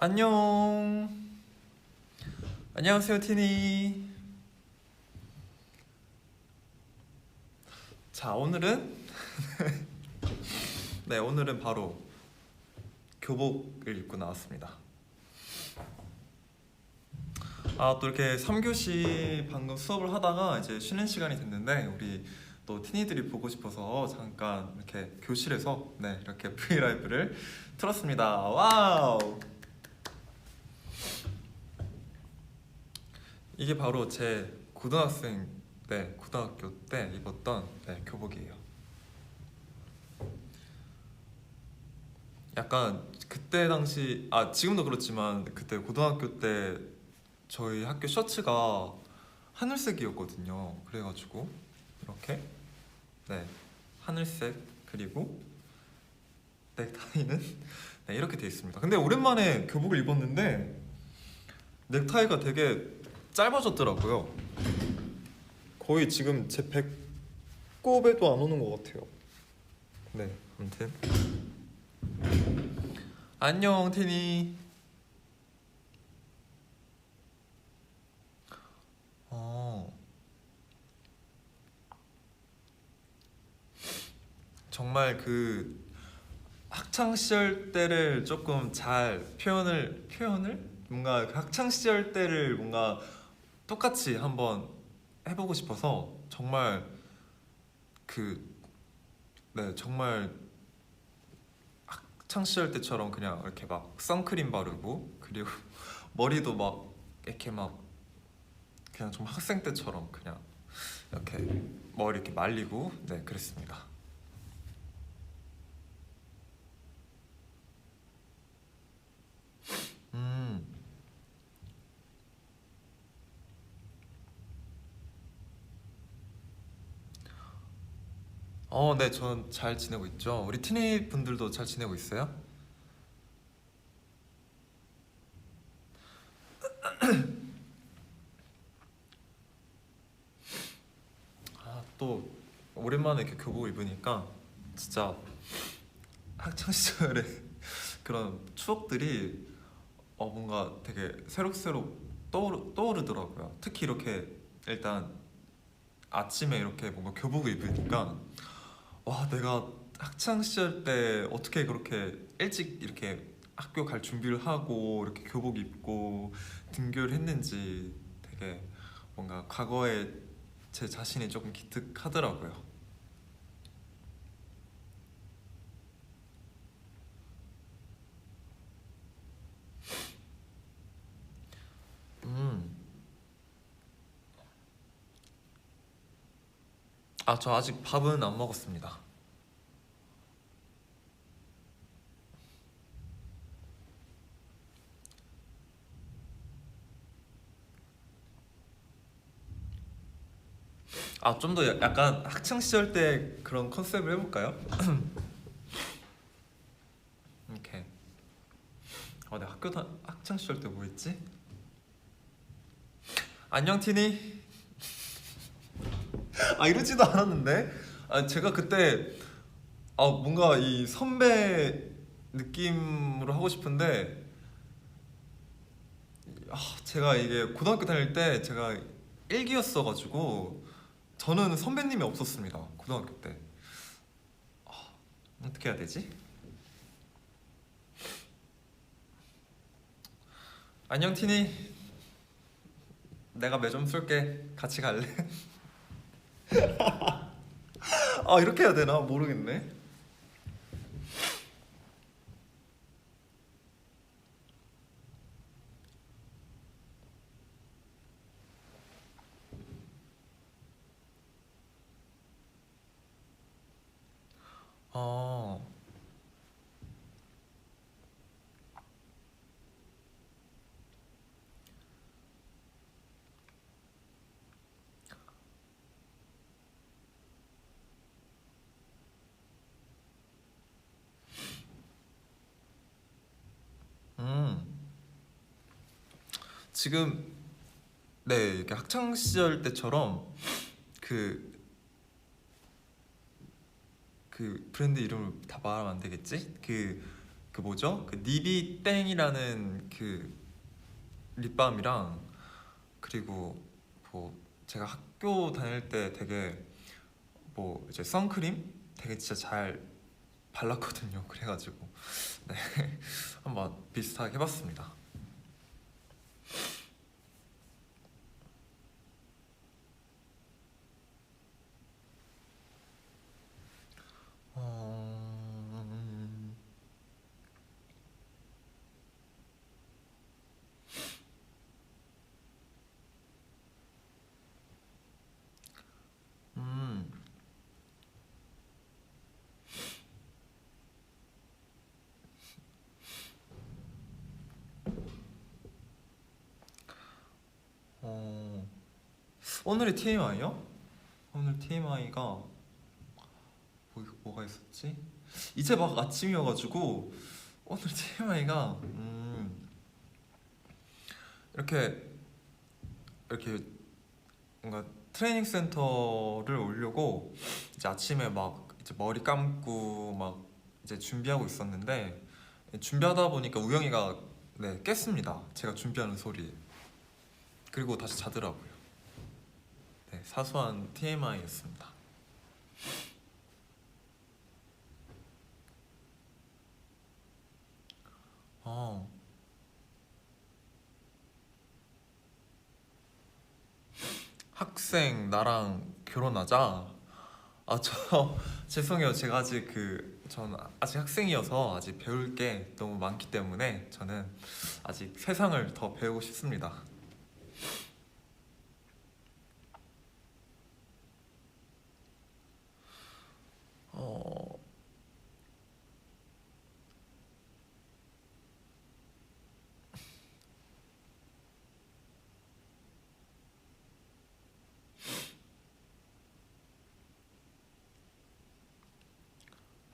안녕. 안녕하세요, 티니. 자, 오늘은 네, 오늘은 바로 교복을 입고 나왔습니다. 또 이렇게 3교시 방금 수업을 하다가 이제 쉬는 시간이 됐는데 우리 또 티니들이 보고 싶어서 잠깐 이렇게 교실에서 이렇게 브이라이브를 틀었습니다. 와우. 이게 바로 제 고등학교 때 입었던 교복이에요. 약간 그때 당시 지금도 그렇지만 그때 고등학교 때 저희 학교 셔츠가 하늘색이었거든요. 그래가지고 이렇게 하늘색, 그리고 넥타이는 이렇게 돼 있습니다. 근데 오랜만에 교복을 입었는데 넥타이가 되게 짧아졌더라고요. 거의 지금 제 배꼽에도 안 오는 것 같아요. 아무튼 안녕, 티니. 정말 그 학창 시절 때를 조금 잘 표현을 뭔가 그 학창 시절 때를 뭔가 똑같이 한번 해보고 싶어서 정말 정말 학창 시절 때처럼 그냥 이렇게 막 선크림 바르고, 그리고 머리도 막 이렇게 막 그냥 좀 학생 때처럼 그냥 이렇게 머리 이렇게 말리고 그랬습니다. 네, 전 잘 지내고 있죠. 우리 티니 분들도 잘 지내고 있어요? 또 오랜만에 이렇게 교복 입으니까 진짜 학창 시절의 그런 추억들이 뭔가 되게 새록새록 떠오르더라고요. 특히 이렇게 일단 아침에 이렇게 뭔가 교복을 입으니까 와, 내가 학창 시절 때 어떻게 그렇게 일찍 이렇게 학교 갈 준비를 하고 이렇게 교복 입고 등교를 했는지 되게 뭔가 과거에 제 자신이 조금 기특하더라고요. 저 아직 밥은 안 먹었습니다. 좀 더 약간 학창 시절 때 그런 컨셉을 해볼까요? 이렇게 내 학창 시절 때 뭐 했지? 안녕, 티니. 이러지도 않았는데. 제가 그때 뭔가 이 선배 느낌으로 하고 싶은데 제가 이게 고등학교 다닐 때 제가 1기였어가지고 저는 선배님이 없었습니다. 고등학교 때. 어떻게 해야 되지? 안녕, 티니. 내가 매점 쏠게. 같이 갈래? 이렇게 해야 되나? 모르겠네. 어, 음. 지금 이렇게 학창 시절 때처럼 그 브랜드 이름을 다 말하면 안 되겠지? 그 뭐죠? 그 니비 땡이라는 그 립밤이랑, 그리고 뭐 제가 학교 다닐 때 되게 뭐 이제 선크림 되게 진짜 잘 발랐거든요. 그래가지고 네 한번 비슷하게 해봤습니다. 음, 음, 어, 오늘의 TMI요? 오늘 TMI가 뭐가 있었지? 이제 막 아침이어가지고 오늘 TMI가 이렇게 이렇게 뭔가 트레이닝 센터를 오려고 이제 아침에 막 이제 머리 감고 막 이제 준비하고 있었는데, 준비하다 보니까 우영이가 네 깼습니다. 제가 준비하는 소리에. 그리고 다시 자더라고요. 네, 사소한 TMI였습니다. 어, 학생 나랑 결혼하자. 아, 저 죄송해요. 제가 아직 전 아직 학생이어서 아직 배울 게 너무 많기 때문에 저는 아직 세상을 더 배우고 싶습니다. 어,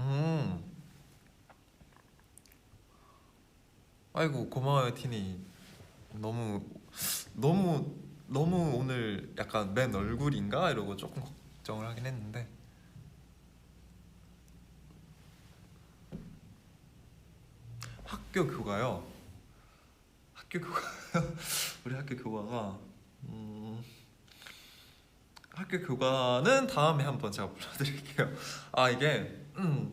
음, 아이고 고마워요 티니. 너무 너무 너무 오늘 약간 맨 얼굴인가 이러고 조금 걱정을 하긴 했는데. 학교 교가요? 학교 교가 우리 학교 교가가 학교 교가는 다음에 한번 제가 불러드릴게요. 아 이게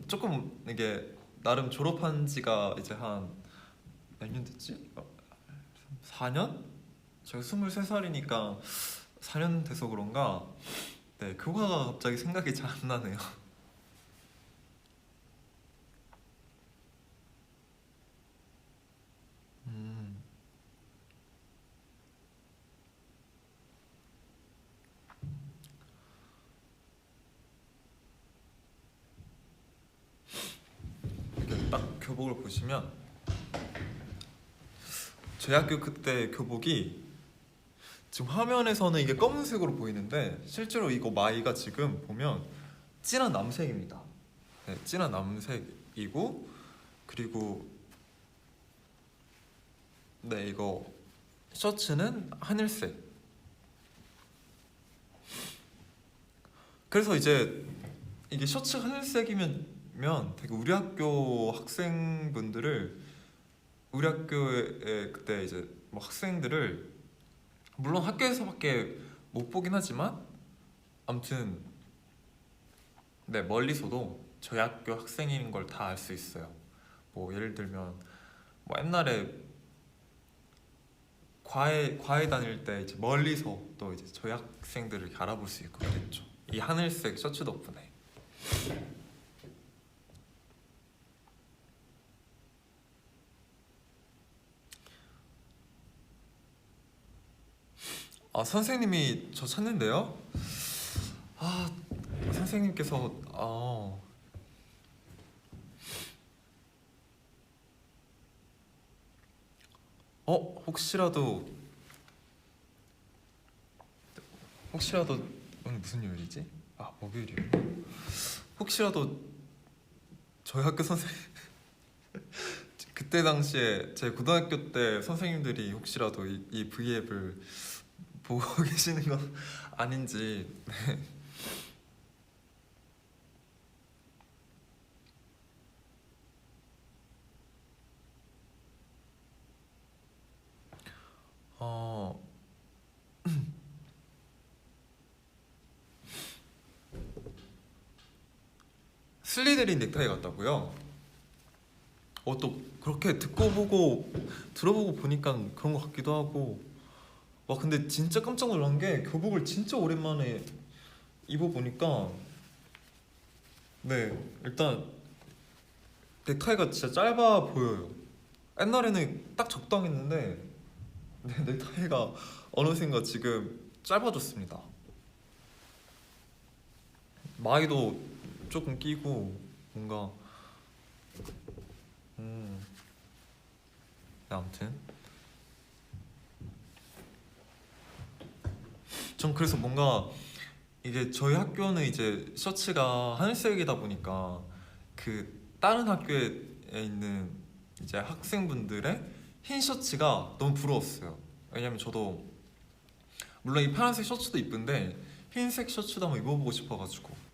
조금 이게 나름 졸업한 지가 이제 한 몇 년 됐지? 4년? 제가 23살이니까 4년 돼서 그런가 네 교가가 갑자기 생각이 잘 안 나네요. 음, 이렇게 딱 교복을 보시면 저희 학교 그때 교복이 지금 화면에서는 이게 검은색으로 보이는데 실제로 이거 마이가 지금 보면 진한 남색입니다. 네, 진한 남색이고, 그리고 네 이거 셔츠는 하늘색. 그래서 이제 이게 셔츠 하늘색이면 되게 우리 학교 학생분들을, 우리 학교에 그때 이제 뭐 학생들을 물론 학교에서밖에 못 보긴 하지만 아무튼 네 멀리서도 저희 학교 학생인 걸 다 알 수 있어요. 뭐 예를 들면 뭐 옛날에 과외 다닐 때 이제 멀리서 또 이제 저희 학생들을 이렇게 알아볼 수 있고 그랬죠. 이 하늘색 셔츠 덕분에. 아 선생님이 저 찾는데요? 아 선생님께서 혹시라도 오늘 무슨 요일이지? 아 목요일이요. 혹시라도 저희 학교 선생님 그때 당시에 제 고등학교 때 선생님들이 혹시라도 이 V앱을 보고 계시는 건 아닌지. 슬리데린 넥타이 같다고요? 또 그렇게 듣고 보고 들어보고 보니까 그런 것 같기도 하고. 와 근데 진짜 깜짝 놀란 게 교복을 진짜 오랜만에 입어보니까 네 일단 넥타이가 진짜 짧아 보여요. 옛날에는 딱 적당했는데 네, 넥타이가 어느샌가 지금 짧아졌습니다. 마이도 조금 끼고 뭔가 네, 아무튼 전 그래서 뭔가 이게 저희 학교는 이제 셔츠가 하늘색이다 보니까 그 다른 학교에 있는 이제 학생분들의 흰 셔츠가 너무 부러웠어요. 왜냐면 저도 물론 이 파란색 셔츠도 이쁜데 흰색 셔츠도 한번 입어보고 싶어가지고.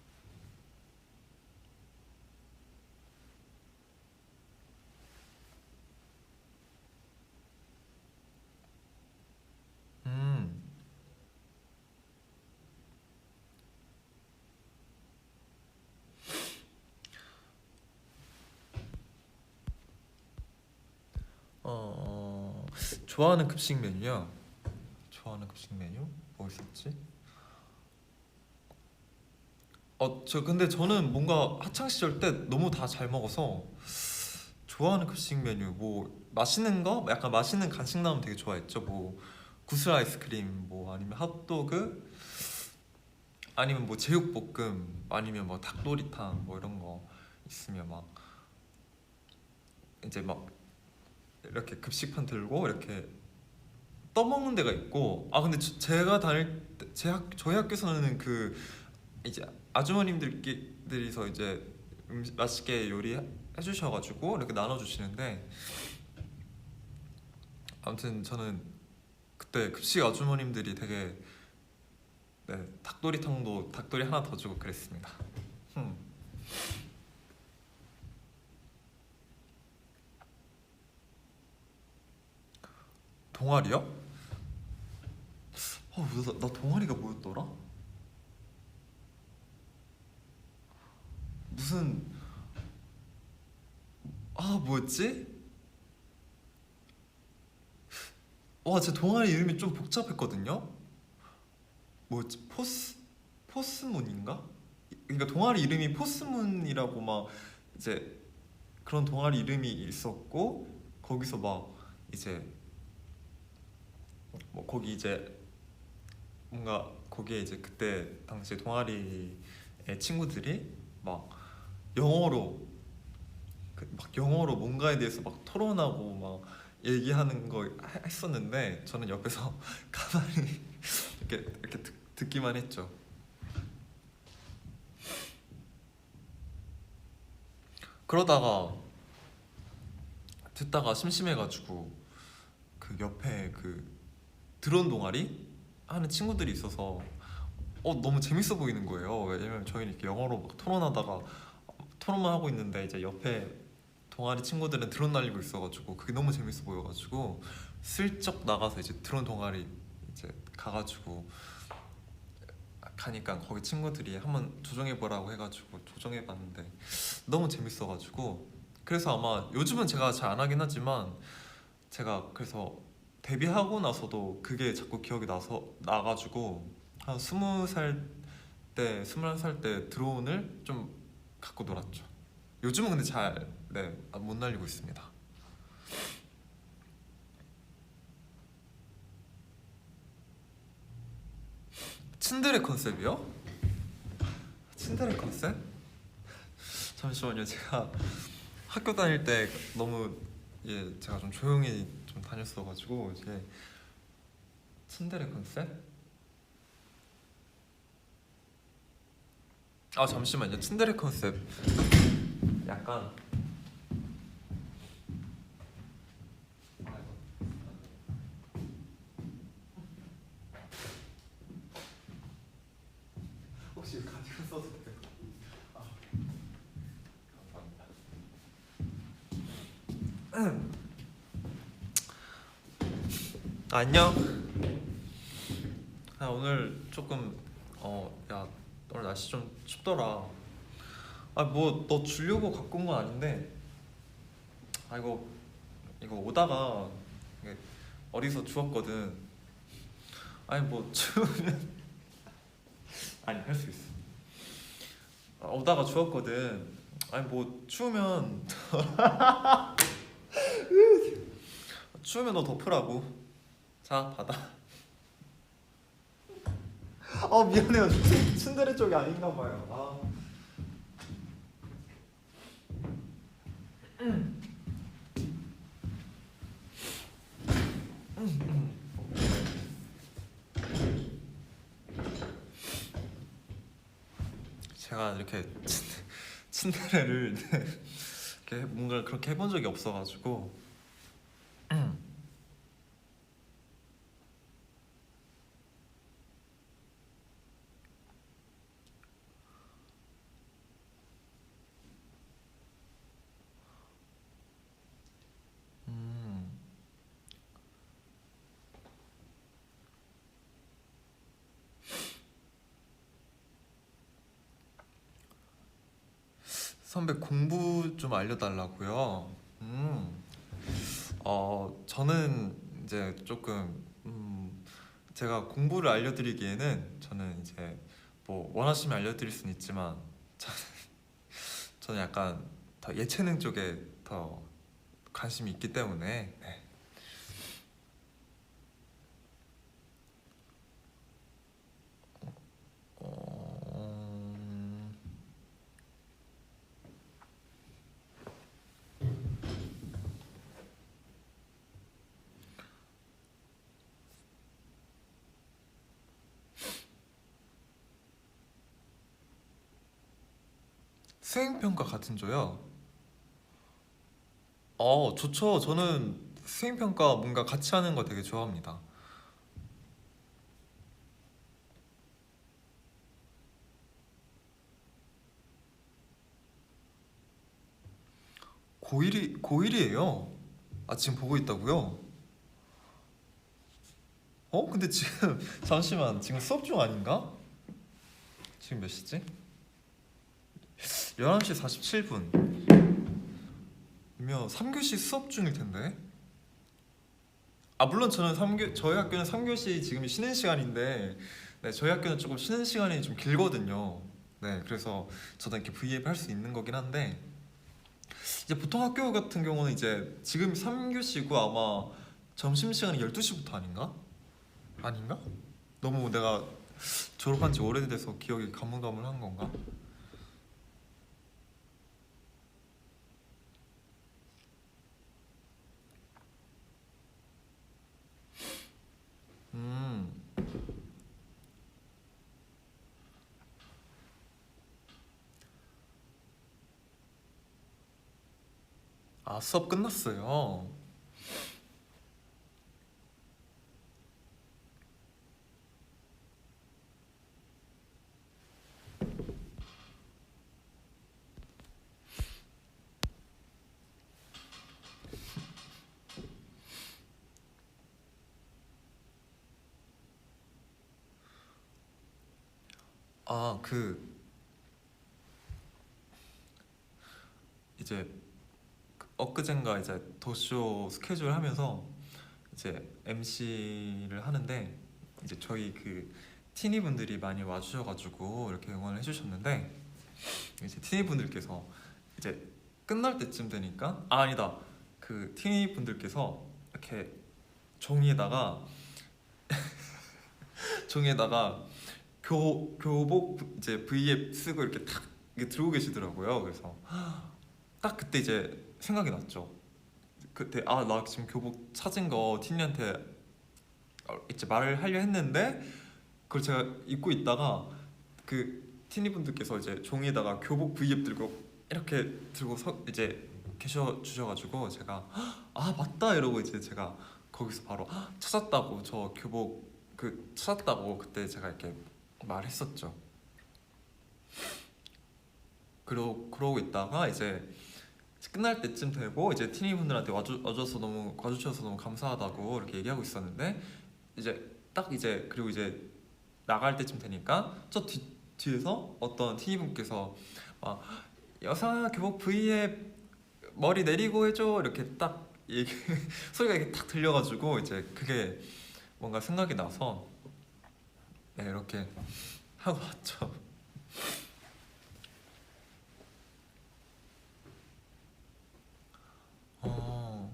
음. 좋아하는 급식 메뉴야. 좋아하는 급식 메뉴 뭐 있었지? 저 근데 저는 뭔가 학창 시절 때 너무 다 잘 먹어서 좋아하는 급식 메뉴 뭐 맛있는 거 약간 맛있는 간식 나오면 되게 좋아했죠. 뭐 구슬 아이스크림 뭐 아니면 핫도그 아니면 뭐 제육볶음 아니면 뭐 닭도리탕 뭐 이런 거 있으면 막 이제 막 이렇게 급식판 들고 이렇게 떠먹는 데가 있고. 근데 제가 다닐 때 저희 학교에서는 그 이제 아주머님들끼리서 이제 맛있게 요리해 주셔가지고 이렇게 나눠주시는데 아무튼 저는 그때 급식 아주머님들이 되게 네, 닭도리탕도 닭도리 하나 더 주고 그랬습니다. 동아리요? 나 동아리가 뭐였더라? 무슨 뭐였지? 제 동아리 이름이 좀 복잡했거든요. 뭐였지? 포스문인가? 그러니까 동아리 이름이 포스문이라고 막 이제 그런 동아리 이름이 있었고 거기서 막 이제 뭐 거기 이제 뭔가 거기에 이제 그때 당시 동아리의 친구들이 막 영어로 막 영어로 뭔가에 대해서 막 토론하고 막 얘기하는 거 했었는데 저는 옆에서 가만히 이렇게 듣기만 했죠. 그러다가 듣다가 심심해가지고 그 옆에 그 드론 동아리 하는 친구들이 있어서 너무 재밌어 보이는 거예요. 왜냐면 저희는 이렇게 영어로 막 토론하다가 토론만 하고 있는데 이제 옆에 동아리 친구들은 드론 날리고 있어가지고 그게 너무 재밌어 보여가지고 슬쩍 나가서 이제 드론 동아리 이제 가가지고 가니까 거기 친구들이 한번 조정해보라고 해가지고 조정해봤는데 너무 재밌어가지고 그래서 아마 요즘은 제가 잘 안 하긴 하지만 제가 그래서 데뷔하고 나서도 그게 자꾸 기억이 나가지고 한 20살 때 21살 때 드론을 좀 갖고 놀았죠. 요즘은 근데 잘 못 날리고 있습니다. 츤데레 컨셉이요? 츤데레 컨셉? 잠시만요. 제가 학교 다닐 때 너무 제가 좀 조용히 좀 다녔어가지고 이제 츤데레 컨셉? 잠시만요. 츤데레 컨셉 약간 혹시 가디건 써도 돼요? 감사합니다. 안녕. 오늘 조금 야 오늘 날씨 좀 춥더라. 아 뭐 너 주려고 갖고 온 건 아닌데, 아 이거 오다가 이게 어디서 주웠거든. 아니 뭐 주우면 아니 할 수 있어. 오다가 주웠거든. 아니 뭐 추우면 추우면 너 덮으라고. 자 받아. 미안해요. 츤데레 쪽이 아닌가 봐요. 제가 이렇게 츤데레를 이렇게 뭔가 그렇게 해본 적이 없어가지고. 음. 선배 공부 좀 알려달라고요. 저는 이제 조금 제가 공부를 알려드리기에는 저는 이제 뭐 원하시면 알려드릴 수는 있지만 저는 약간 더 예체능 쪽에 더 관심이 있기 때문에. 네. 어... 수행평가 같은 조요? 좋죠. 저는 수행평가 뭔가 같이 하는 거 되게 좋아합니다. 고1이에요. 아, 지금 보고 있다고요? 근데 지금 잠시만, 지금 수업 중 아닌가? 지금 몇 시지? 11시 47분. 이면 3교시 수업 중일 텐데. 물론 저희 학교는 3교시 지금 쉬는 시간인데, 네, 저희 학교는 조금 쉬는 시간이 좀 길거든요. 네, 그래서 저도 이렇게 V앱 할 수 있는 거긴 한데, 이제 보통 학교 같은 경우는 이제 지금 3교시고 아마 점심시간이 12시부터 아닌가? 아닌가? 너무 내가 졸업한 지 오래돼서 기억이 가물가물한 건가? 음. 수업 끝났어요. 그 이제 엊그젠가 이제 더쇼 스케줄 하면서 이제 MC를 하는데, 이제 저희 그 티니 분들이 많이 와주셔가지고 이렇게 응원을 해주셨는데, 이제 티니 분들께서 이제 끝날 때쯤 되니까 아니다, 그 티니 분들께서 이렇게 종이에다가 종이에다가 교복 이제 V앱 쓰고 이렇게 탁 이렇게 들고 계시더라고요. 그래서 딱 그때 이제 생각이 났죠. 그때 나 지금 교복 찾은 거 티니한테 이제 말을 하려 했는데, 그걸 제가 입고 있다가 그 티니 분들께서 이제 종이에다가 교복 V앱 들고 이렇게 들고 이제 계셔 주셔가지고 제가 맞다 이러고 이제 제가 거기서 바로 찾았다고, 저 교복 찾았다고 그때 제가 이렇게 말했었죠. 그러고 있다가 이제 끝날 때쯤 되고 이제 티니 분들한테 와주셔서 너무 감사하다고 이렇게 얘기하고 있었는데, 이제 딱 이제 그리고 이제 나갈 때쯤 되니까 저 뒤에서 어떤 티니 분께서 막 여상아 교복 V에 머리 내리고 해줘 이렇게 딱 얘기, 소리가 이렇게 딱 들려가지고 이제 그게 뭔가 생각이 나서 네, 이렇게 하고 왔죠. 어,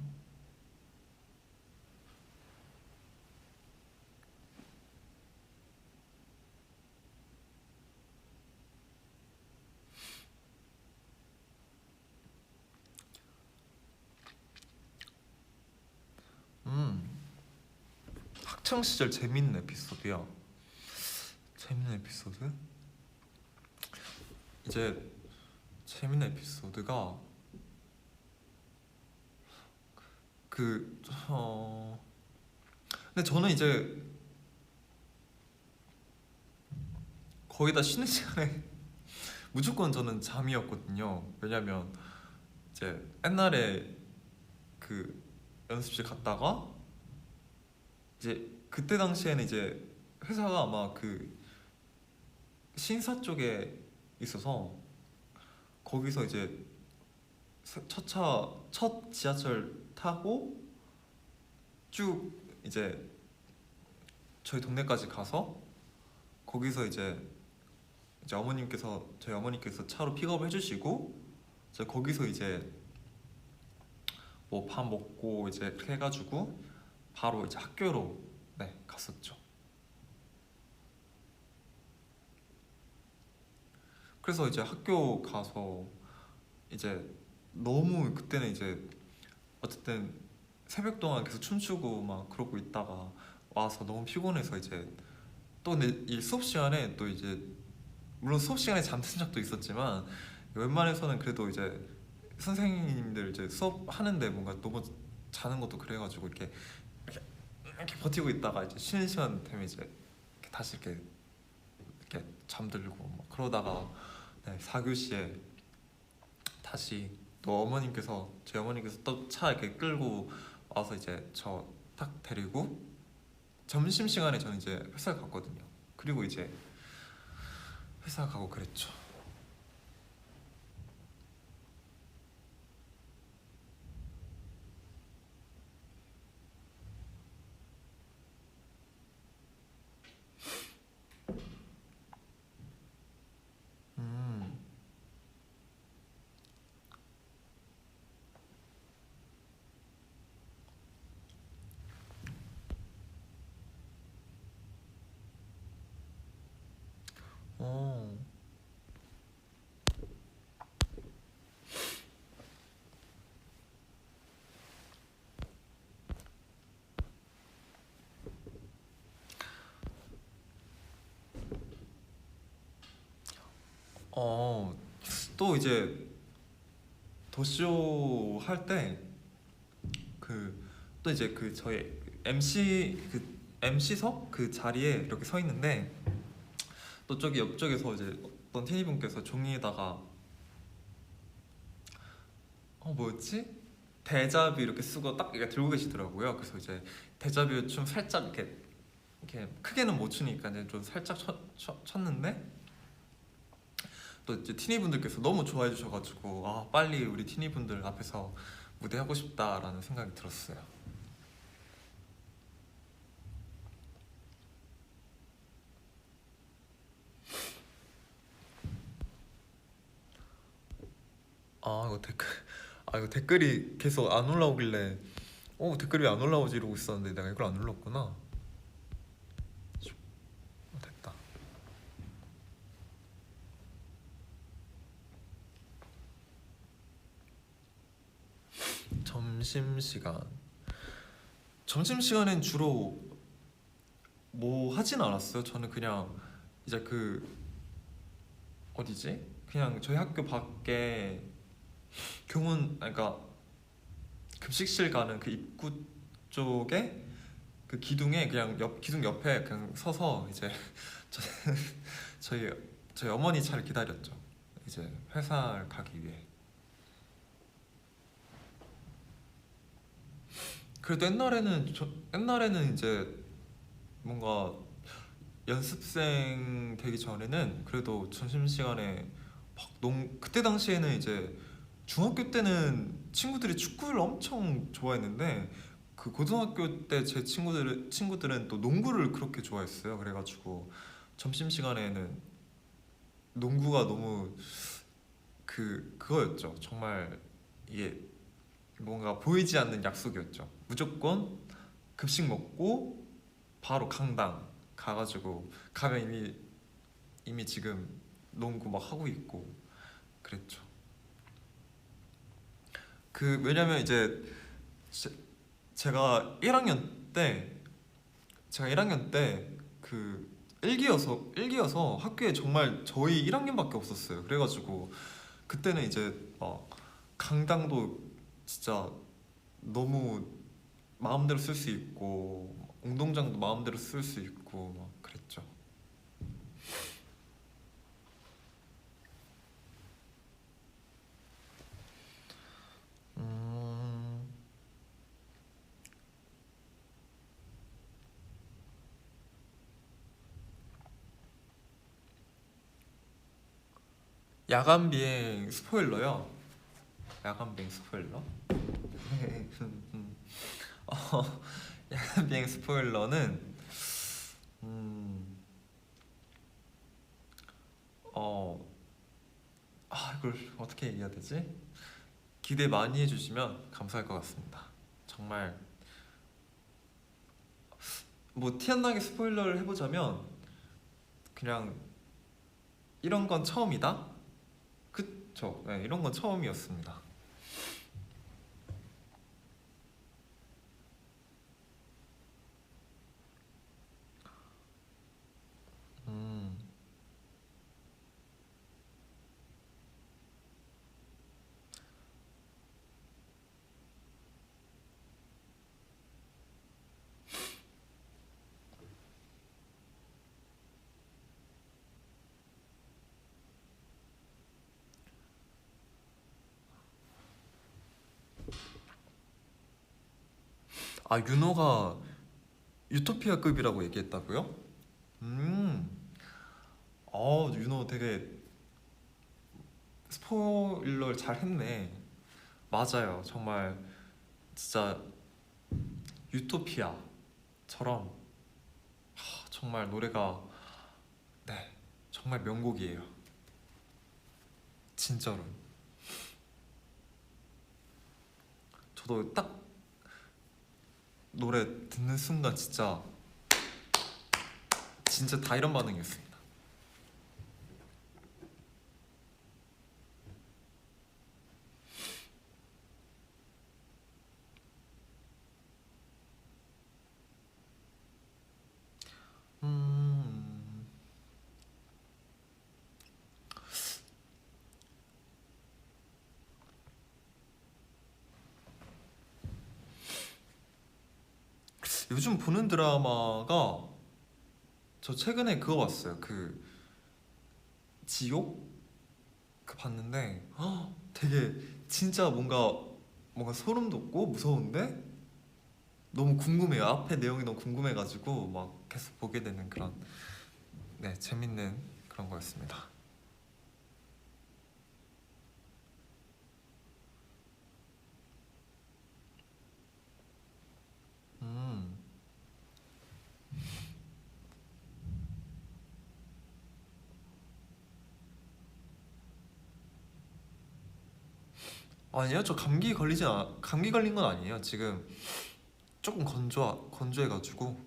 음, 학창 시절 재밌는 에피소드야. 재밌는 에피소드? 이제 재밌는 에피소드가 그 근데 저는 이제 거의 다 쉬는 시간에 무조건 저는 잠이었거든요. 왜냐면 이제 옛날에 그 연습실 갔다가 이제 그때 당시에는 이제 회사가 아마 그 신사 쪽에 있어서 거기서 이제 첫 지하철 타고 쭉 이제 저희 동네까지 가서 거기서 이제 저희 어머님께서 차로 픽업을 해주시고 이제 거기서 이제 뭐 밥 먹고 이제 그렇게 해가지고 바로 이제 학교로 네 갔었죠. 그래서 이제 학교 가서 이제 너무 그때는 이제 어쨌든 새벽 동안 계속 춤추고 막 그러고 있다가 와서 너무 피곤해서 이제 또 근데 이 수업 시간에 또 이제 물론 수업 시간에 잠든 적도 있었지만 웬만해서는 그래도 이제 선생님들 이제 수업 하는데 뭔가 너무 자는 것도 그래가지고 이렇게 버티고 있다가 이제 쉬는 시간 되면 이제 이렇게 다시 이렇게 잠들고 막 그러다가 네, 4교시에 다시 또 저희 어머님께서 또 차 이렇게 끌고 와서 이제 저 딱 데리고 점심 시간에 저는 이제 회사 갔거든요. 그리고 이제 회사 가고 그랬죠. 음, 어, 어, 또 이제 도쇼 할 때 그 또 이제 그 저희 MC석 그 자리에 이렇게 서 있는데 또 저기 옆쪽에서 이제 어떤 티니분께서 종이에다가 뭐였지? 데자뷰 이렇게 쓰고 딱 이렇게 들고 계시더라고요. 그래서 이제 데자뷰 좀 살짝 이렇게 크게는 못 추니까 이제 좀 살짝 쳤는데 또 이제 티니 분들께서 너무 좋아해 주셔가지고 아 빨리 우리 티니 분들 앞에서 무대 하고 싶다라는 생각이 들었어요. 이거 댓글이 계속 안 올라오길래 댓글이 왜 안 올라오지 이러고 있었는데 내가 이걸 안 눌렀구나. 됐다. 점심시간엔 주로 뭐 하진 않았어요. 저는 그냥 이제 그 어디지? 그냥 저희 학교 밖에 그러니까 급식실 가는 그 입구 쪽에 그 기둥에 그냥 기둥 옆에 그냥 서서 이제 저, 저희 저희 어머니 차를 기다렸죠. 이제 회사를 가기 위해. 그래도 옛날에는 이제 뭔가 연습생 되기 전에는 그래도 점심시간에 그때 당시에는 이제 중학교 때는 친구들이 축구를 엄청 좋아했는데 그 고등학교 때 제 친구들은 또 농구를 그렇게 좋아했어요. 그래가지고 점심 시간에는 농구가 너무 그거였죠. 정말 이게 뭔가 보이지 않는 약속이었죠. 무조건 급식 먹고 바로 강당 가가지고 가면 이미 지금 농구 막 하고 있고 그랬죠. 왜냐면 이제 제, 제가 1학년 때 일기여서 학교에 정말 저희 1학년밖에 없었어요. 그래가지고 그때는 이제 강당도 진짜 너무 마음대로 쓸 수 있고 운동장도 마음대로 쓸 수 있고 막 그랬죠. 음, 야간 비행 스포일러요. 야간 비행 스포일러? 어, 야간 비행 스포일러는 음, 어, 이걸 어떻게 얘기해야 되지? 기대 많이 해주시면 감사할 것 같습니다. 정말 뭐 티 안 나게 스포일러를 해보자면 그냥 이런 건 처음이다? 그쵸? 네, 이런 건 처음이었습니다. 음, 윤호가 유토피아급이라고 얘기했다고요? 음, 윤호 되게 스포일러를 잘 했네. 맞아요. 정말 진짜 유토피아처럼 정말 노래가 네 정말 명곡이에요. 진짜로. 저도 딱 노래 듣는 순간 진짜 다 이런 반응이었습니다. 음, 요즘 보는 드라마가 저 최근에 그거 봤어요. 지옥 봤는데 되게 진짜 뭔가 소름 돋고 무서운데 너무 궁금해요. 앞에 내용이 너무 궁금해가지고 막 계속 보게 되는 그런 네 재밌는 그런 거였습니다. 음 아니요, 저 감기 걸린 건 아니에요. 지금 조금 건조해가지고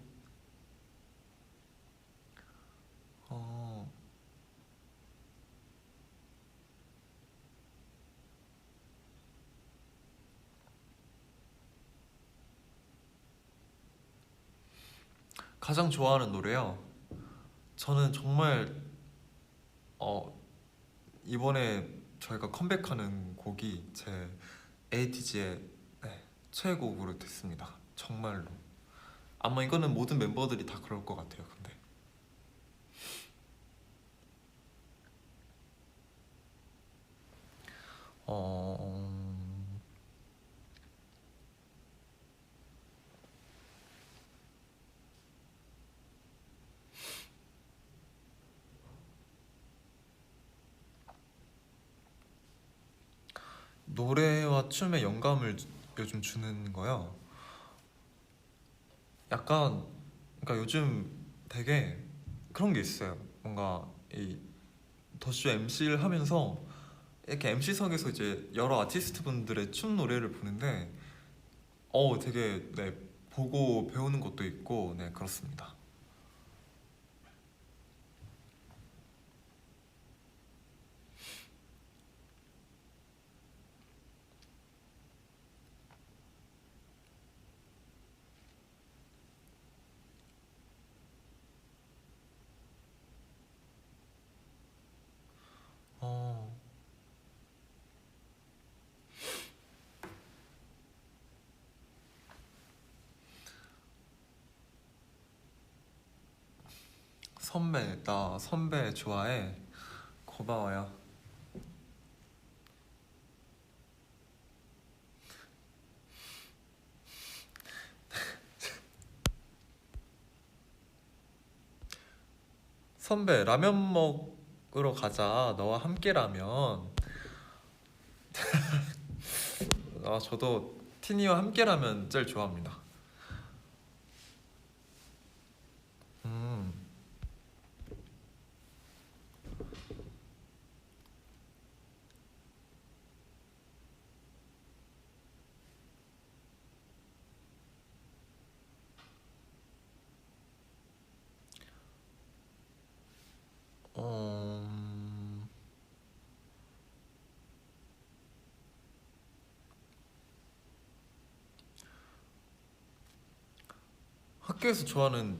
어, 가장 좋아하는 노래요. 저는 정말 어, 이번에 저희가 컴백하는 곡이 제 에이티즈의 네, 최애곡으로 됐습니다. 정말로. 아마 이거는 모든 멤버들이 다 그럴 것 같아요. 근데 어, 노래와 춤에 영감을 요즘 주는 거요. 약간 그러니까 요즘 되게 그런 게 있어요. 뭔가 이 더쇼 MC를 하면서 이렇게 MC석에서 이제 여러 아티스트 분들의 춤 노래를 보는데 되게 네 보고 배우는 것도 있고 네 그렇습니다. 어 선배 나 선배 좋아해. 고마워요. 선배 라면 먹으러 가자. 너와 함께라면. 저도 티니와 함께라면 제일 좋아합니다. 음. 어... 학교에서 좋아하는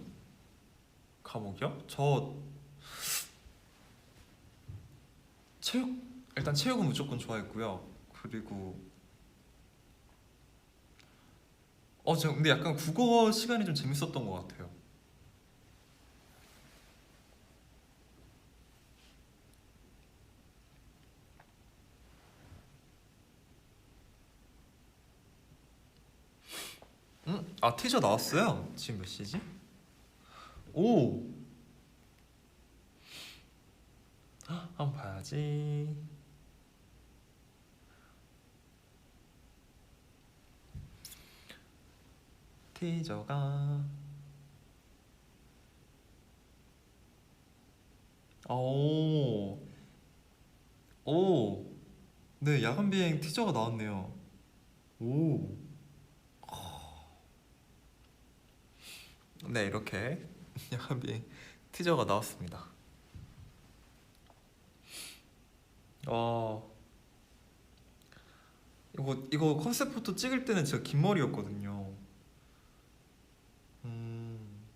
과목이요? 저 체육 일단 체육은 무조건 좋아했고요. 그리고 저 근데 약간 국어 시간이 좀 재밌었던 것 같아요. 티저 나왔어요. 지금 몇 시지? 오, 한번 봐야지. 티저가 오, 오, 네 야간 비행 티저가 나왔네요. 오, 네 이렇게 야간 비행 티저가 나왔습니다. 어, 이거 컨셉 포토 찍을 때는 진짜 긴 머리였거든요. 음,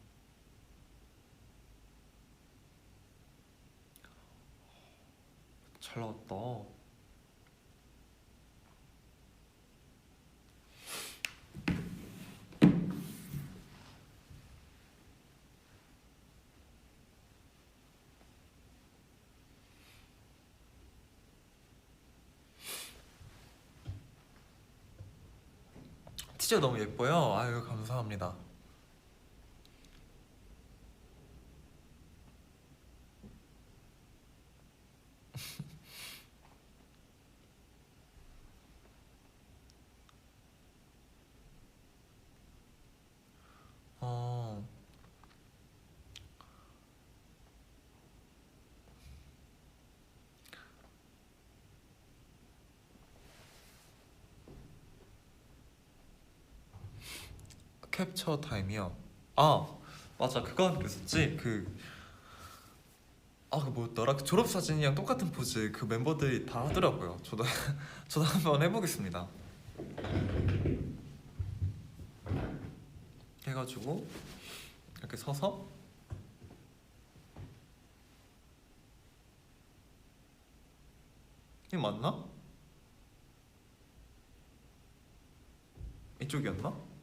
잘 나왔다. 티저 너무 예뻐요. 아유 감사합니다. 어, 캡처 타임이요. 아 맞아 그거 하기로 했었지. 그 뭐였더라? 그 졸업 사진이랑 똑같은 포즈 그 멤버들이 다 하더라고요. 저도 저도 한번 해보겠습니다. 해가지고 이렇게 서서 이 맞나? 이쪽이었나?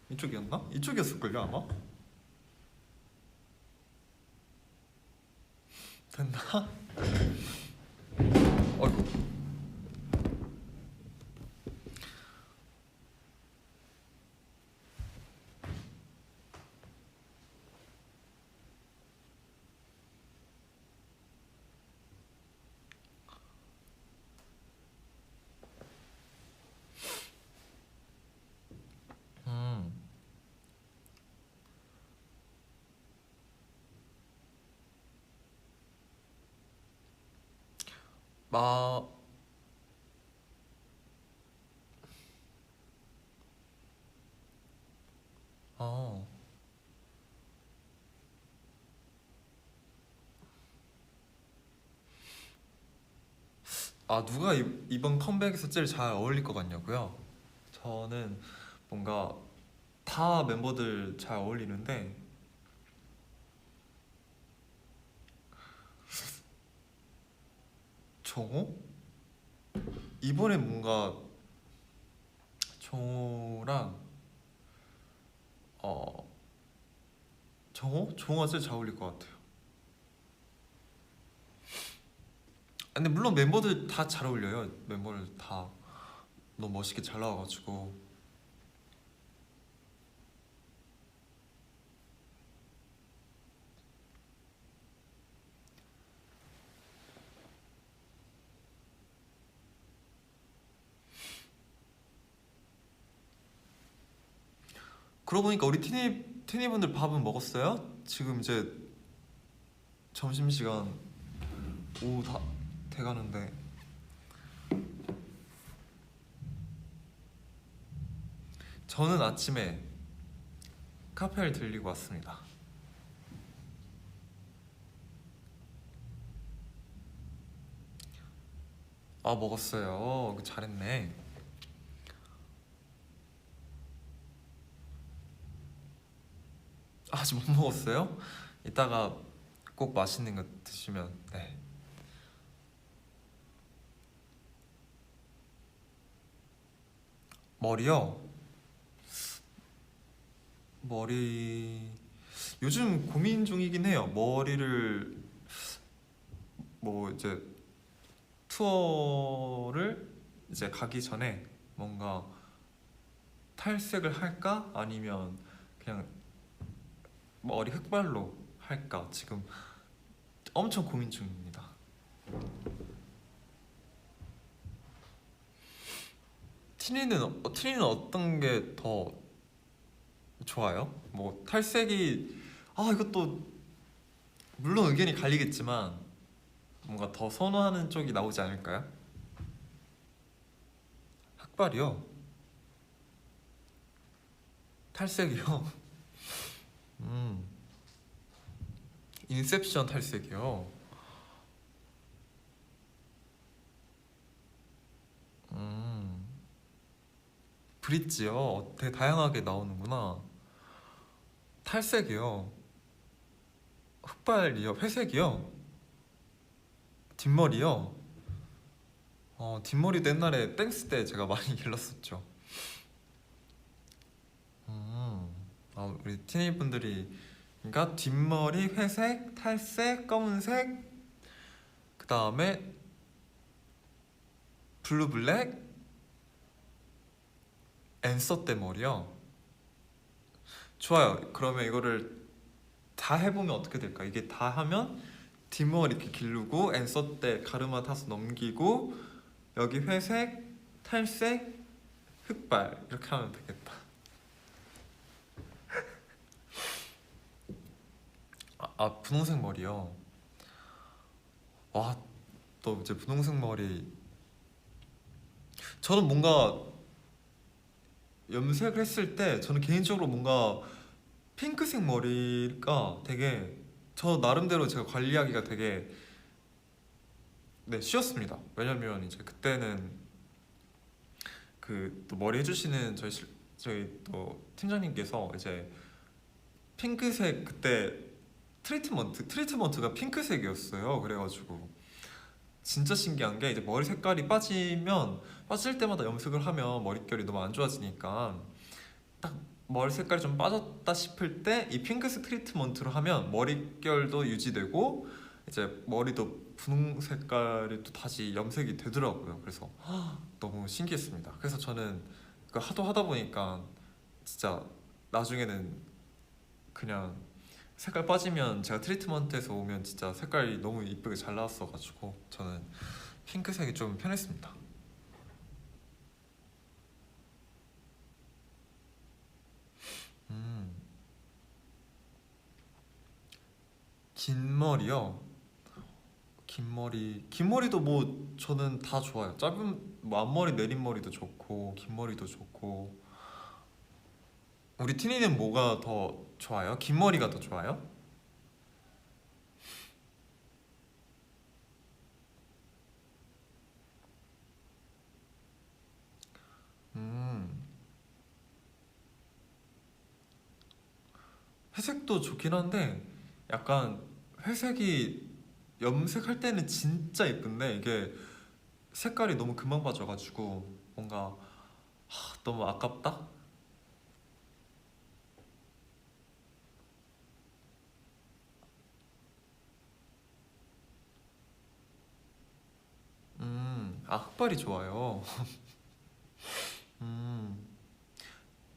이쪽이었나? 이쪽이었을걸요 아마? 됐나? 어이구 마 어. 누가 이번 컴백에서 제일 잘 어울릴 것 같냐고요? 저는 뭔가 다 멤버들 잘 어울리는데 정호? 이번에 뭔가 정호랑 어 정호? 정호가 제일 잘 어울릴 것 같아요. 근데 물론 멤버들 다 잘 어울려요. 멤버들 다 너무 멋있게 잘 나와가지고. 그러고 보니까 우리 티니분들 밥은 먹었어요? 지금 이제 점심시간 오후 다 돼가는데. 저는 아침에 카페를 들리고 왔습니다. 먹었어요. 잘했네. 아직 못 먹었어요? 이따가 꼭 맛있는 거 드시면. 네. 머리요? 머리 요즘 고민 중이긴 해요. 머리를 뭐 이제 투어를 이제 가기 전에 뭔가 탈색을 할까? 아니면 그냥 머리 흑발로 할까? 지금 엄청 고민 중입니다. 티니는 어떤 게 더 좋아요? 뭐 탈색이 이것도 물론 의견이 갈리겠지만 뭔가 더 선호하는 쪽이 나오지 않을까요? 흑발이요? 탈색이요? 음 인셉션 탈색이요? 음 브릿지요? 되게 다양하게 나오는구나. 탈색이요? 흑발이요? 회색이요? 뒷머리요? 뒷머리도 옛날에 땡스 때 제가 많이 길렀었죠. 우리 티니 분들이 그러니까 뒷머리 회색, 탈색, 검은색, 그 다음에 블루 블랙, 앤서 때 머리요. 좋아요. 그러면 이거를 다 해보면 어떻게 될까? 이게 다 하면 뒷머리 이렇게 기르고 앤서 때 가르마 타서 넘기고 여기 회색, 탈색, 흑발 이렇게 하면 되겠다. 분홍색 머리요. 와, 또 이제 분홍색 머리. 저는 뭔가 염색을 했을 때 저는 개인적으로 뭔가 핑크색 머리가 되게 저 나름대로 제가 관리하기가 되게 쉬웠습니다. 왜냐면 이제 그때는 그 또 머리 해주시는 저희 또 팀장님께서 이제 핑크색 그때 트리트먼트가 핑크색이었어요. 그래가지고 진짜 신기한 게 이제 머리 색깔이 빠질 때마다 염색을 하면 머릿결이 너무 안 좋아지니까 딱 머리 색깔이 좀 빠졌다 싶을 때 이 핑크색 트리트먼트로 하면 머릿결도 유지되고 이제 머리도 분홍 색깔이 또 다시 염색이 되더라고요. 그래서 너무 신기했습니다. 그래서 저는 그 하도 하다 보니까 진짜 나중에는 그냥 색깔 빠지면 제가 트리트먼트에서 오면 진짜 색깔이 너무 이쁘게 잘 나왔어가지고 저는 핑크색이 좀 편했습니다. 음, 긴 머리요? 긴 머리도 뭐 저는 다 좋아요. 짧은 뭐 앞머리 내린 머리도 좋고 긴 머리도 좋고. 우리 티니는 뭐가 더 좋아요? 긴 머리가 더 좋아요? 음, 회색도 좋긴 한데 약간 회색이 염색할 때는 진짜 예쁜데 이게 색깔이 너무 금방 빠져가지고 뭔가 너무 아깝다? 흑발이 좋아요. 음,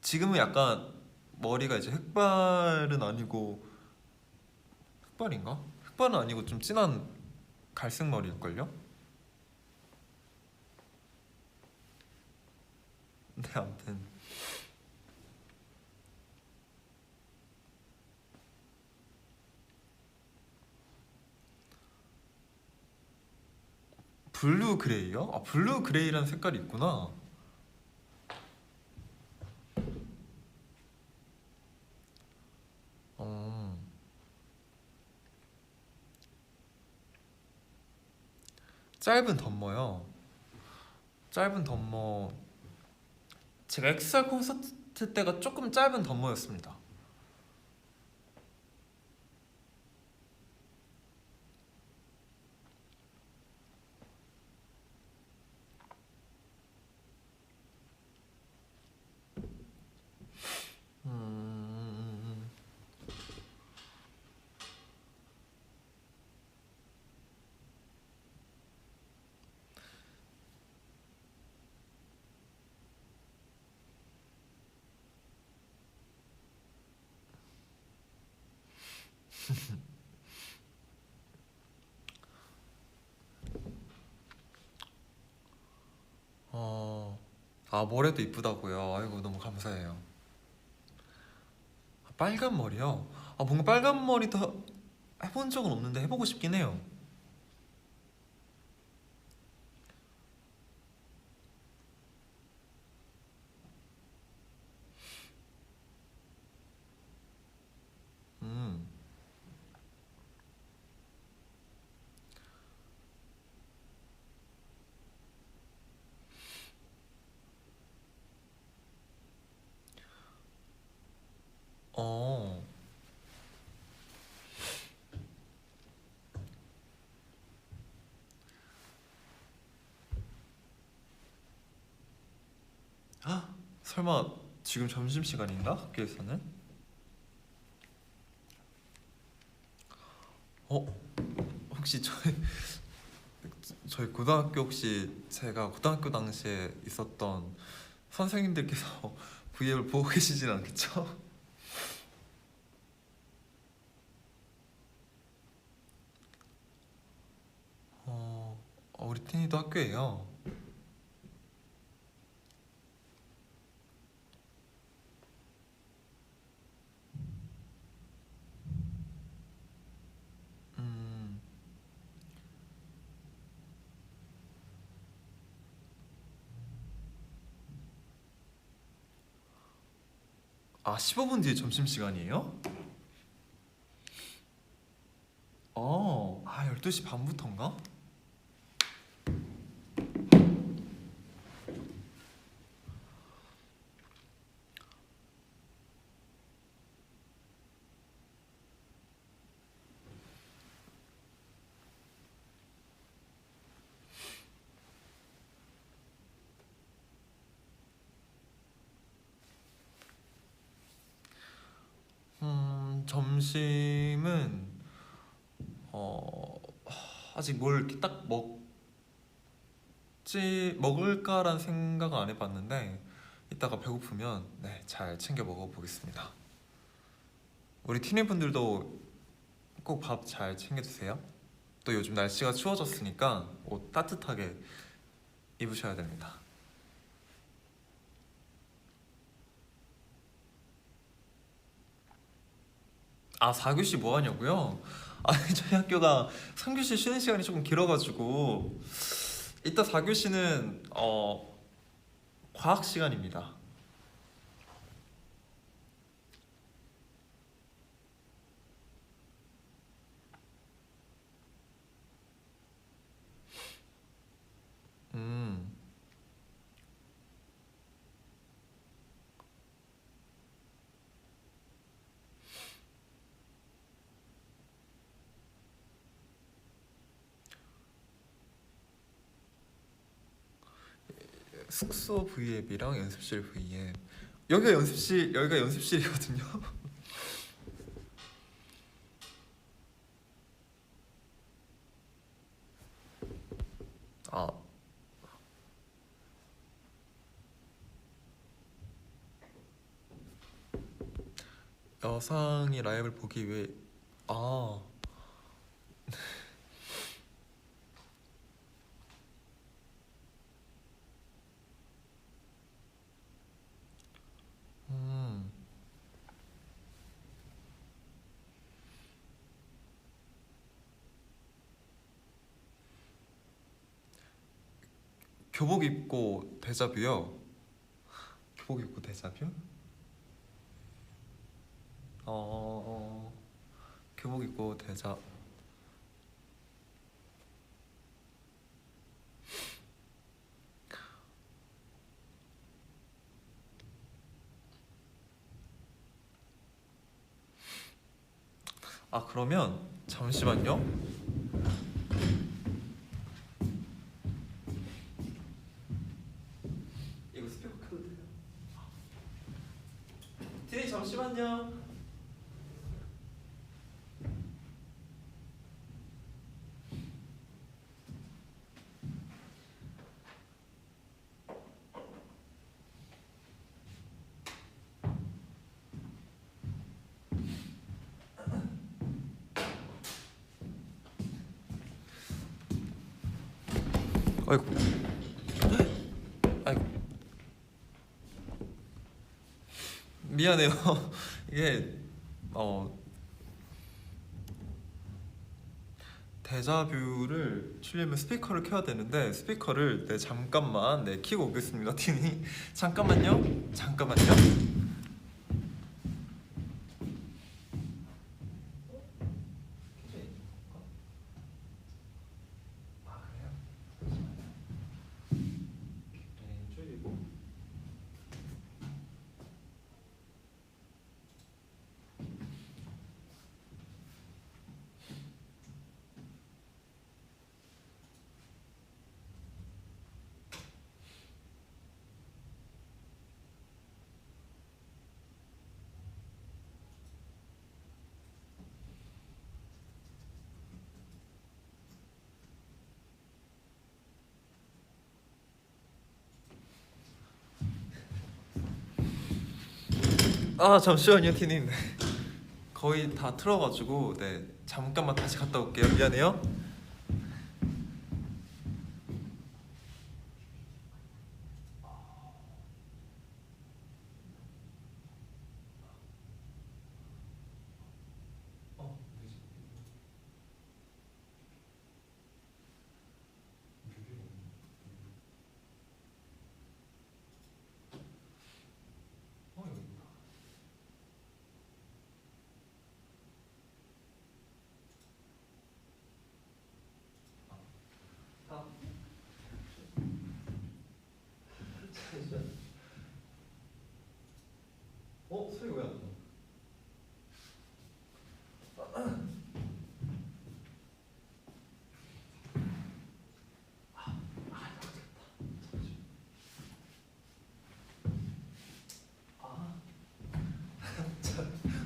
지금은 약간 머리가 이제 흑발은 아니고 흑발인가? 흑발은 아니고 좀 진한 갈색 머리일걸요? 네, 아무튼 블루 그레이요? 아, 블루 그레이라는 색깔이 있구나. 어, 짧은 덤머요. 짧은 덤머. 제가 엑스알 콘서트 때가 조금 짧은 덤머였습니다. 음, 어, 아, 머리도 이쁘다고요. 아이고, 너무 감사해요. 아, 빨간 머리요? 아, 뭔가 빨간 머리 더 해본 적은 없는데 해보고 싶긴 해요. 음, 어, 아, 설마 지금 점심시간인가? 학교에서는? 어, 혹시 저희 고등학교 혹시 제가 고등학교 당시에 있었던 선생님들께서 V앱을 보고 계시진 않겠죠? 우리 팀이도 학교예요. 음, 아, 15분 뒤에 점심시간이에요? 12시 반부터인가? 점심은 어, 아직 뭘 이렇게 딱 먹을까란 생각은 안 해봤는데 이따가 배고프면 네, 잘 챙겨 먹어보겠습니다. 우리 티니분들도 꼭 밥 잘 챙겨 드세요. 또 요즘 날씨가 추워졌으니까 옷 따뜻하게 입으셔야 됩니다. 아, 4교시 뭐 하냐고요? 아니 저희 학교가 3교시 쉬는 시간이 조금 길어가지고 이따 4교시는 과학 시간입니다. 음. 숙소 V앱이랑 연습실 V앱. 여기가 연습실이거든요. 아, 여상이 라이브를 보기 위해 아, 음, 교복 입고 데자뷰요. 교복 입고 데자뷰? 교복 입고 데자. 아 그러면 잠시만요. 이거 스피커 켜도 돼요? 디니 잠시만요. 아이고, 아이고, 미안해요. 이게 데자뷰를 추려면 스피커를 켜야 되는데 스피커를 잠깐만 켜고 오겠습니다. 티니 잠깐만요. 잠깐만요. 아 잠시만요 티님. 네. 거의 다 틀어가지고 잠깐만 다시 갔다 올게요. 미안해요. 소리 왜 안 나?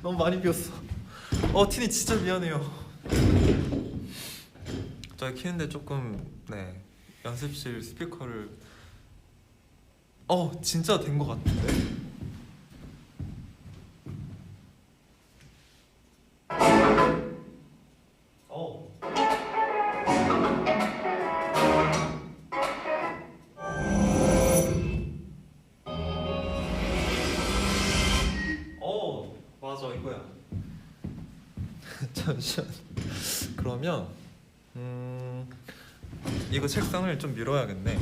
너무 많이 비웠어. 티니 진짜 미안해요. 저희 키는데 조금 연습실 스피커를 진짜 된 것 같은데. 맞아 이거야. 잠시만. 그러면 이거 책상을 좀 밀어야겠네.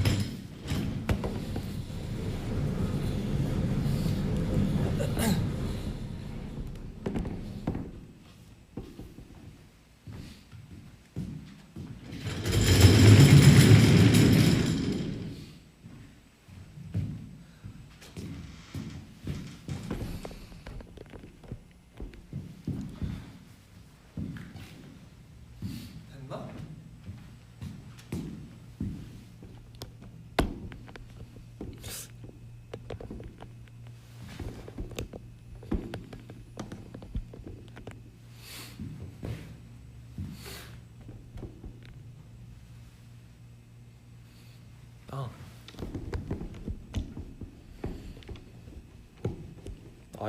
됐나?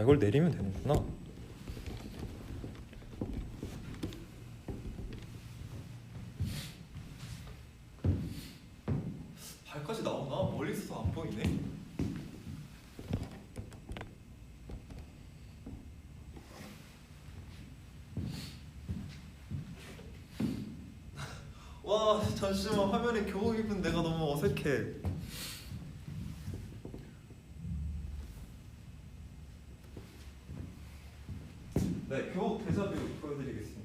이걸 내리면 되는구나. 발까지 나오나? 멀리 있어서 안 보이네. 와, 잠시만. 화면에 교복 입은 내가 너무 어색해. 네, 교복 대자뷰 보여드리겠습니다.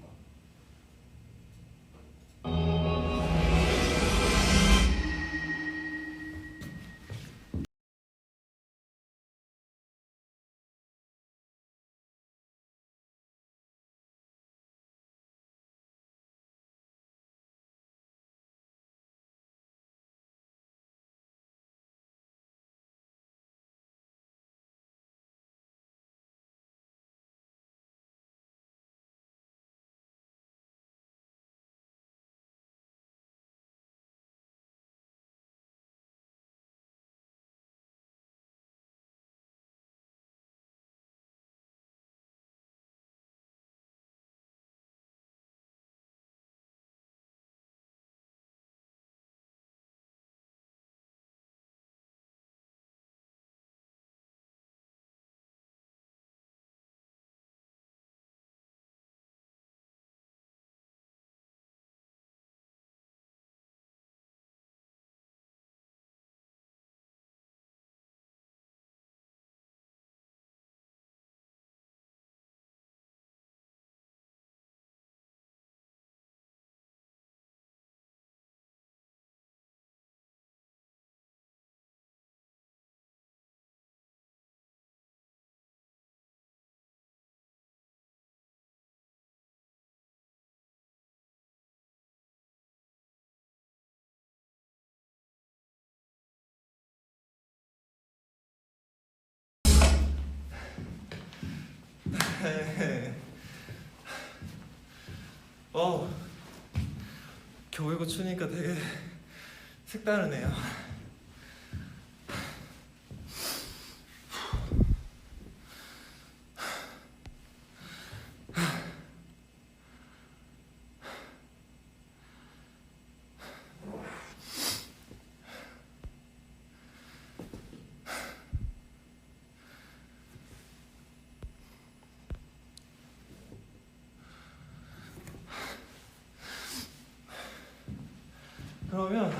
어, 겨울 이거 추니까 되게 색다르네요. 그러면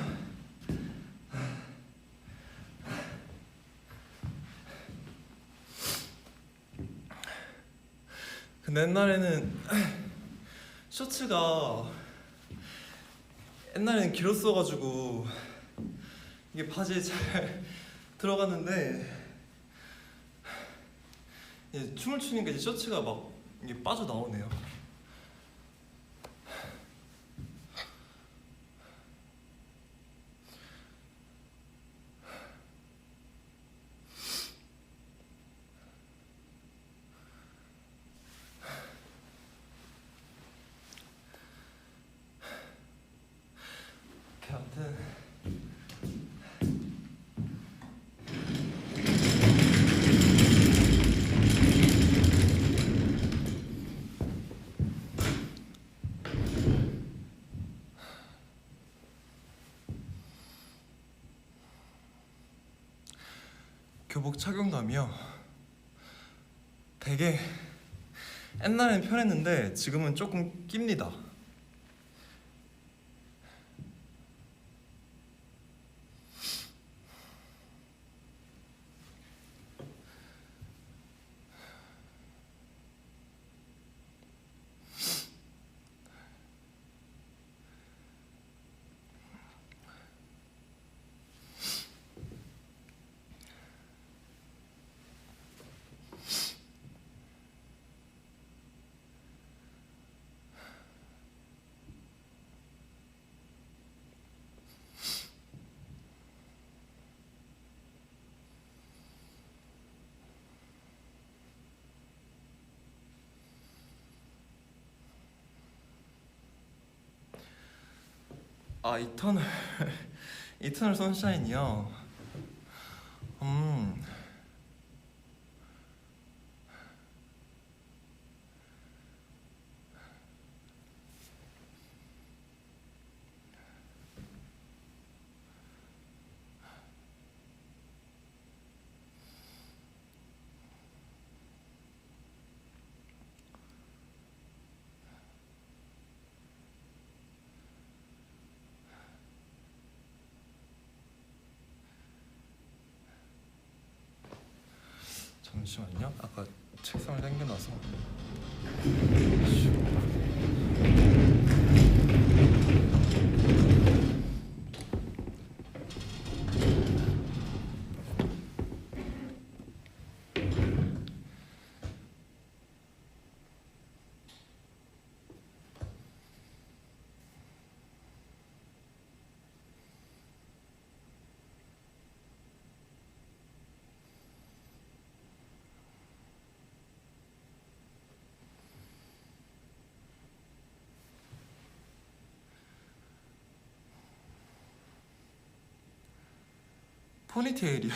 근데 옛날에는 셔츠가 옛날에는 길었어가지고 이게 바지에 잘 들어갔는데 이제 춤을 추니까 이제 셔츠가 막 이게 빠져나오네요. 아무튼 교복 착용감이요. 되게 옛날엔 편했는데 지금은 조금 낍니다. 아, 이터널 이터널 선샤인이요. 음, 잠시만요. 아까 책상을 당겨놔서. 포니테일이요.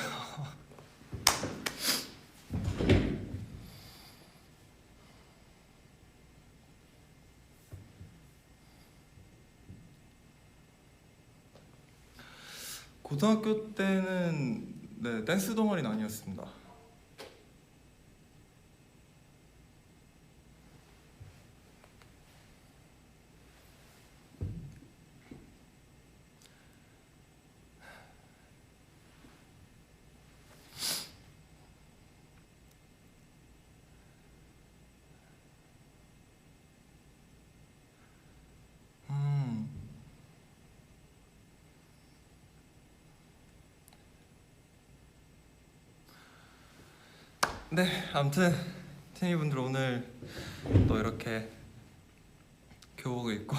고등학교 때는 네, 댄스 동아리는 아니었습니다. 네, 아무튼 티니분들 오늘 또 이렇게 교복을 입고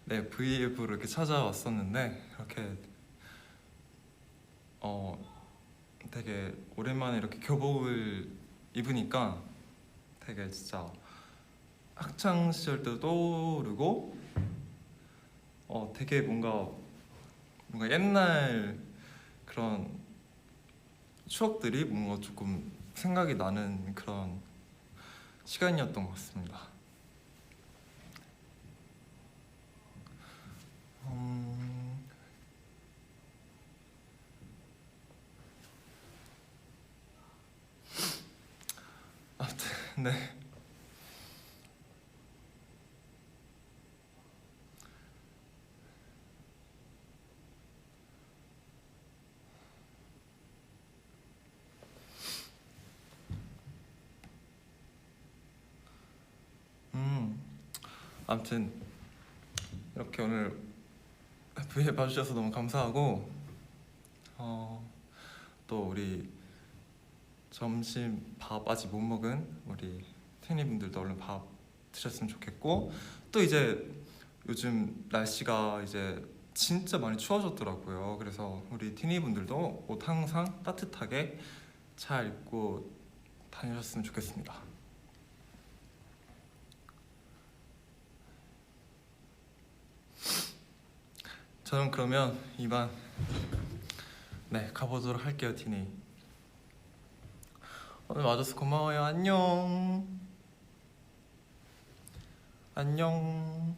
네, 브이앱으로 이렇게 찾아왔었는데 이렇게 되게 오랜만에 이렇게 교복을 입으니까 되게 진짜 학창 시절 때도 떠오르고 되게 뭔가 옛날 그런 추억들이 뭔가 조금 생각이 나는 그런 시간이었던 것 같습니다. 아무튼 네. 아무튼 이렇게 오늘 V에 봐주셔서 너무 감사하고 또 우리 점심 밥 아직 못 먹은 우리 티니분들도 얼른 밥 드셨으면 좋겠고, 또 이제 요즘 날씨가 이제 진짜 많이 추워졌더라고요. 그래서 우리 티니분들도 옷 항상 따뜻하게 잘 입고 다니셨으면 좋겠습니다. 저는 그러면 이만 네, 가보도록 할게요. 티니 오늘 와줘서 고마워요. 안녕. 안녕.